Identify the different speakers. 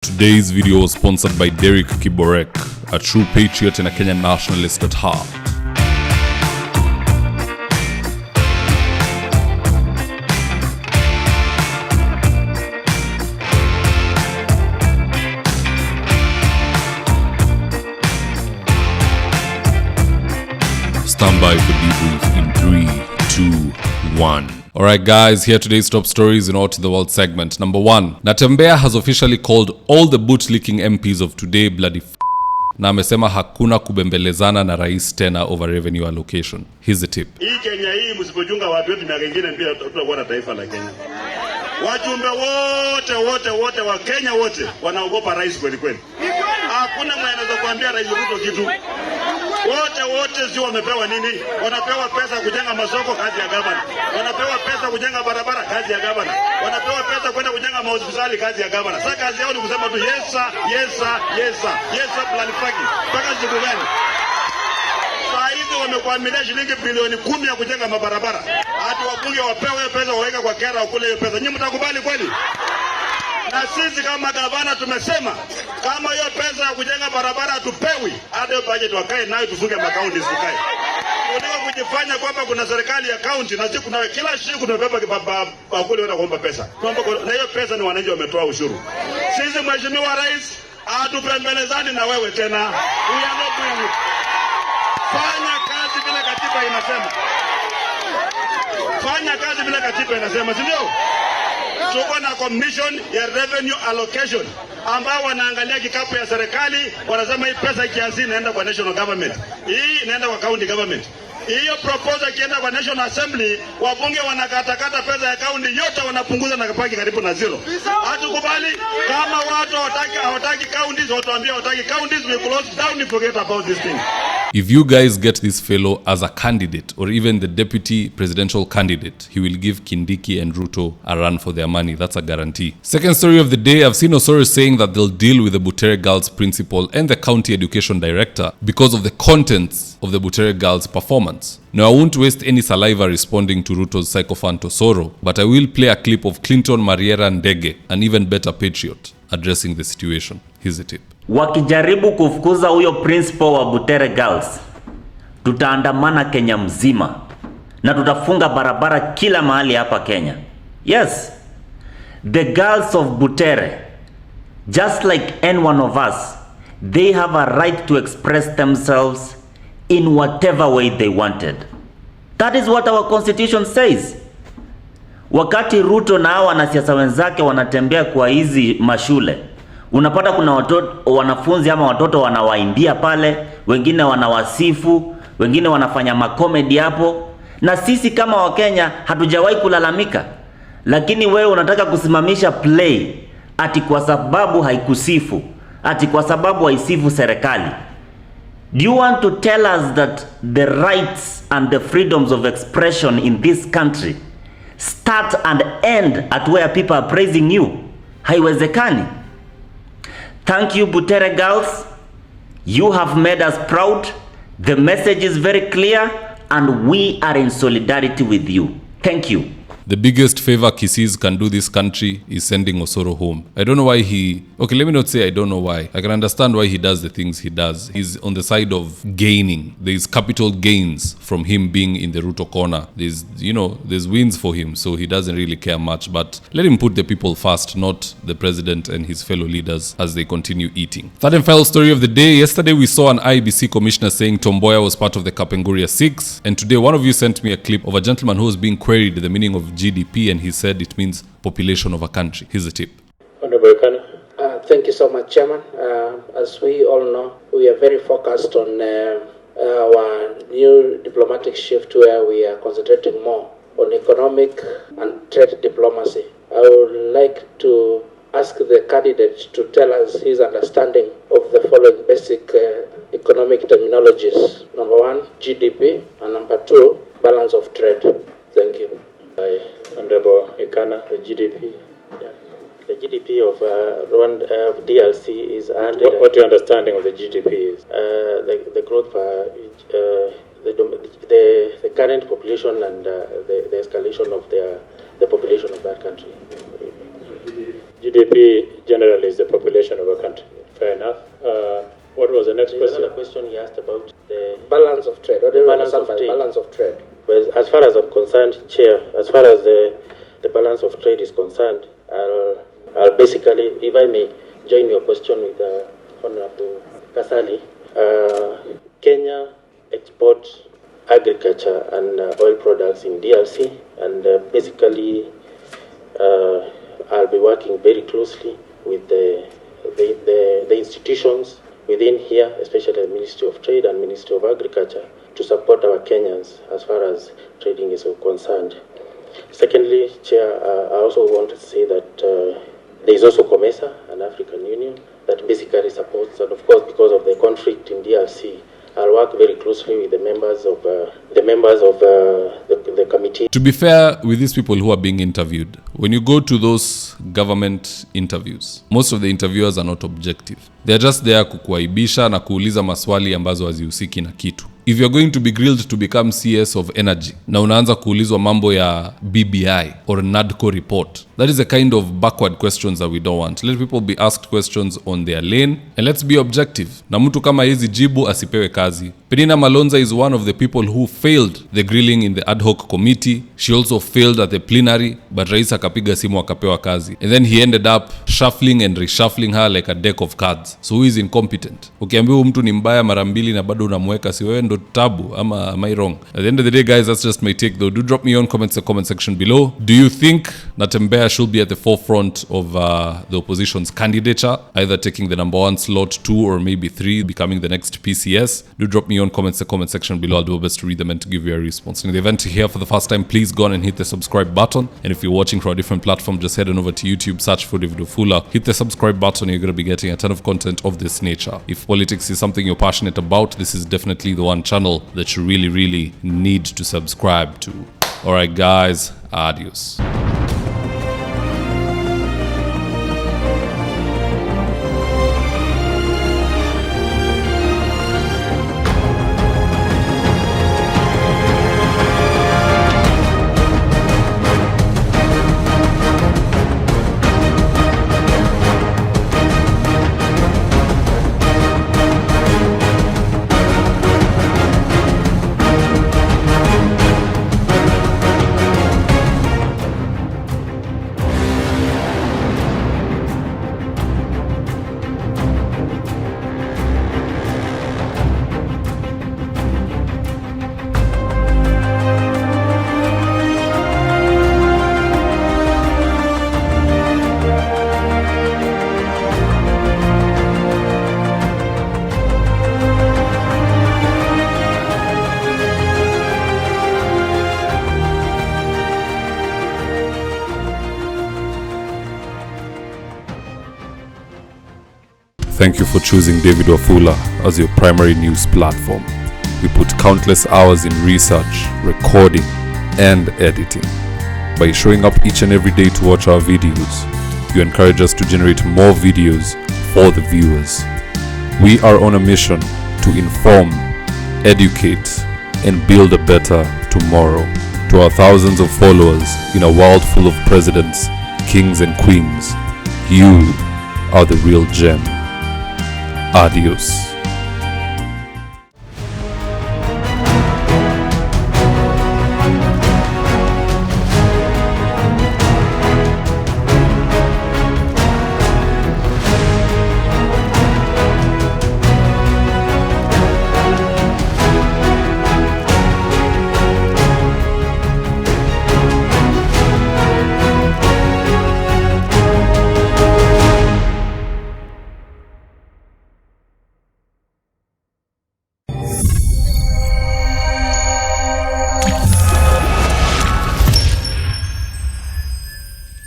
Speaker 1: Today's video was sponsored by Derek Kiborek, a true patriot and a Kenyan nationalist at heart. Stand by for debrief in 3, 2, 1. Alright guys, here today's top stories in Out in the World segment. Number 1. Natembeya has officially called all the boot-licking MPs of today bloody na amesema hakuna kubembelezana na rais tena over revenue allocation. Here's the tip.
Speaker 2: Hii Kenya hii msipochunga watu wetu miaka mingine pia tutakuwa na taifa la Kenya. Wajumbe wote wa Kenya wote wanaogopa rais kweli kweli. Hakuna mwenye anaweza kuambia rais Ruto kitu. Wote sio wamepewa nini? Wanapewa pesa kujenga masoko, kazi ya gavana. Wanapewa pesa kujenga barabara, kazi ya gavana. Wanapewa pesa kwenda kujenga hospitali, kazi ya gavana. Sasa kazi yao ni kusema tu yes sir plan faki. Mpaka siku gani? Saa hizi wamekuamilia shilingi bilioni 10 ya kujenga mabarabara. Hata wabunge wapewe pesa waweke kwa kera wakule hiyo pesa. Nyinyi mtakubali kweli? Na sisi kama gavana tumesema kama hiyo pesa ya kujenga barabara tupewi, hata hiyo budget wakae nayo tufunge makaunti sikae. Unataka kujifanya kwamba kuna serikali ya county na sisi kuna kila siku tunabeba bakuli wenda kuomba pesa. Na hiyo pesa ni wananchi wametoa ushuru. Sisi mheshimiwa rais hatupembelezani na wewe tena. We are not doing it. Fanya kazi vile katiba inasema. Fanya kazi vile katiba inasema, si ndio? Tuko na commission ya revenue allocation ambao wanaangalia kikapu ya serikali, wanasema hii pesa kiasi inaenda kwa national government, hii inaenda kwa county government. Hiyo proposal kienda kwa National Assembly, wabunge wanakatakata pesa ya county yote wanapunguza na kapaki karibu na zero. Hatukubali. Kama watu hawataki counties, watuambia hawataki counties, we close down and forget about this thing.
Speaker 1: If you guys get this fellow as a candidate or even the deputy presidential candidate, he will give Kindiki and Ruto a run for their money. That's a guarantee. Second story of the day, I've seen Osoro saying that they'll deal with the Bouter girls principal and the county education director because of the contents of the Bouter girls performance. Now, I won't waste any saliva responding to Ruto's sycophant Osoro, but I will play a clip of Clinton Mariera Ndege, an even better patriot, addressing the situation. Here's the tip.
Speaker 3: Wakijaribu kufukuza huyo principal wa Bouter girls, tutaandamana Kenya mzima na tutafunga barabara kila mahali hapa Kenya. Yes, the girls of Bouter, just like any one of us, they have a right to express themselves in whatever way they wanted. That is what our constitution says. Wakati Ruto na hao wanasiasa wenzake wanatembea kwa hizi mashule, unapata kuna wanafunzi ama watoto wanawaimbia pale, wengine wanawasifu, wengine wanafanya makomedi hapo, na sisi kama Wakenya hatujawahi kulalamika. Lakini wewe unataka kusimamisha play ati kwa sababu haikusifu, ati kwa sababu haisifu serikali. Do you want to tell us that the rights and the freedoms of expression in this country start and end at where people are praising you? Haiwezekani. Thank you, Bouter girls. You have made us proud. The message is very clear and we are in solidarity with you. Thank you.
Speaker 1: The biggest favor Kisses can do this country is sending Osoro home. I don't know why okay, let me not say I don't know why. I can understand why he does the things he does. He's on the side of gaining. There's capital gains from him being in the Ruto corner. There's wins for him, so he doesn't really care much. But let him put the people first, not the president and his fellow leaders as they continue eating. Third and final story of the day. Yesterday we saw an IBC commissioner saying Tomboya was part of the Kapenguria 6. And today one of you sent me a clip of a gentleman who was being queried the meaning of GDP, and he said it means population of a country. Here's the tip.
Speaker 4: Thank you so much, Chairman. As we all know, we are very focused on our new diplomatic shift where we are concentrating more on economic and trade diplomacy. I would like to ask the candidate to tell us his understanding of the following basic economic terminologies. Number 1, GDP, and number 2, balance of trade. Thank you.
Speaker 5: Honorable Ekana, the GDP. Yeah. The GDP of DRC is 100. What your understanding of the GDP is? The growth the current population and the escalation of the population of that country. GDP generally is the population of a country. Fair enough. What was the next question?
Speaker 6: Another question he asked about the
Speaker 4: balance of trade. What do you
Speaker 6: balance
Speaker 4: understand
Speaker 6: of
Speaker 4: by
Speaker 6: trade.
Speaker 4: balance of trade?
Speaker 6: Well, as far as I'm concerned, Chair, as far as the balance of trade is concerned, I'll basically, if I may join your question with Honorable Kasali, Kenya exports agriculture and oil products in DRC, and basically I'll be working very closely with the institutions within here, especially the Ministry of Trade and Ministry of Agriculture, to support our Kenyans as far as trading is concerned. Secondly, Chair, I also want to say that there is also COMESA, an African Union, that basically supports, and of course because of the conflict in DRC, I'll work very closely with the members of the committee.
Speaker 1: To be fair with these people who are being interviewed, when you go to those government interviews, most of the interviewers are not objective. They're just there kukuaibisha na kuuliza maswali ambazo hazihusiki na kitu. If you're going to be grilled to become CS of energy na unaanza kuulizwa mambo ya BBI or NADCO report, that is the kind of backward questions that we don't want. Let people be asked questions on their lane and let's be objective. Na mtu kama hizi jibu asipewe kazi. Penina Malonza is one of the people who failed the grilling in the ad hoc committee. She also failed at the plenary, but Rais akapiga simu akapewa kazi. And then he ended up shuffling and reshuffling her like a deck of cards. So who is incompetent? Ukiambiwa mtu ni mbaya mara mbili na bado unamweka, si wewe ndo tabu ama am I wrong? At the end of the day, guys, that's just my take though. Do drop me your comments in the comment section below. Do you think Natembeya should be at the forefront of the opposition's candidature, either taking the number 1 slot, 2 or maybe 3, becoming the next PCS? Do drop me your comments in the comment section below. I'll do my best to read them and to give you a response. In the event you're here for the first time, please go on and hit the subscribe button. And if you're watching from a different platform, just head on over to YouTube, search for Mzitowafula, hit the subscribe button, and you're going to be getting a ton of content of this nature. If politics is something you're passionate about, this is definitely the one channel that you really need to subscribe to. Alright guys, adios. Thank you for choosing Mzitowafula as your primary news platform. We put countless hours in research, recording, and editing. By showing up each and every day to watch our videos, you encourage us to generate more videos for the viewers. We are on a mission to inform, educate, and build a better tomorrow. To our thousands of followers in a world full of presidents, kings, and queens, you are the real gem. Adios.